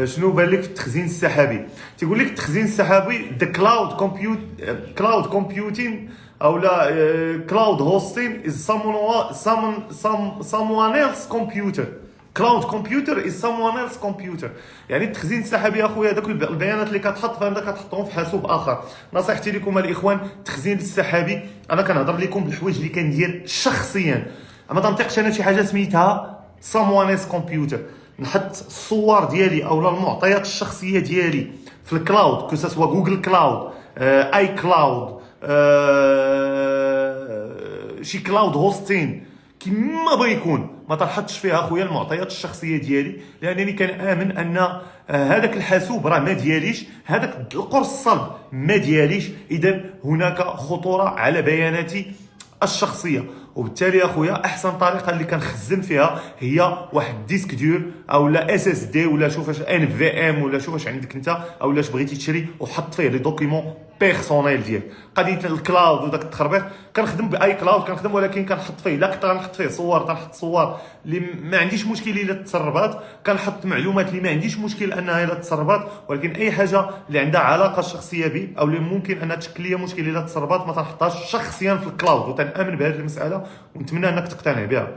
شنو بان لك في التخزين السحابي؟ تيقول لك التخزين السحابي the cloud computing او لا cloud hosting is someone else computer. cloud computer is someone else computer. يعني التخزين السحابي اخويا هذوك البيانات اللي كتحط فهمت كتحطهم في حاسوب اخر. نصيحتي لكم الاخوان التخزين السحابي انا كنهضر لكم بالحوايج اللي كندير شخصيا، ما تنطيقش انا شي حاجه سميتها someone else computer. نحط الصور ديالي او المعطيات الشخصيه ديالي في الكلاود كو جوجل كلاود، اي كلاود، شي كلاود هوستين كيما بغا يكون. ما تنحطش فيها اخويا المعطيات الشخصيه ديالي، لانني كنامن ان هذاك الحاسوب راه ما دياليش، هذاك القرص الصلب ما دياليش، اذا هناك خطوره على بياناتي الشخصيه. وبالتالي اخويا احسن طريقه اللي كنخزن فيها هي واحد ديسك دور او لا اس اس دي ولا شوف اش ان في ام ولا شوف اش عندك انت او لاش بغيتي تشري وحط فيه لي دوكيمون بيرسونيل ديالك. قضيه الكلاود وداك التخربيق كنخدم باي كلاود كنخدم، ولكن كنحط فيه لا كنحط فيه صور، كنحط صور اللي ما عنديش مشكل الا تسربات، كنحط معلومات اللي ما عنديش مشكل انها الا تسربات، ولكن اي حاجه اللي عندها علاقه شخصيه بي او اللي ممكن انها تشكل لي مشكل الا تسربات ما تنحطهاش شخصيا في الكلاود. وتنامن بهذه المساله ونتمنى انك تقتنع بها.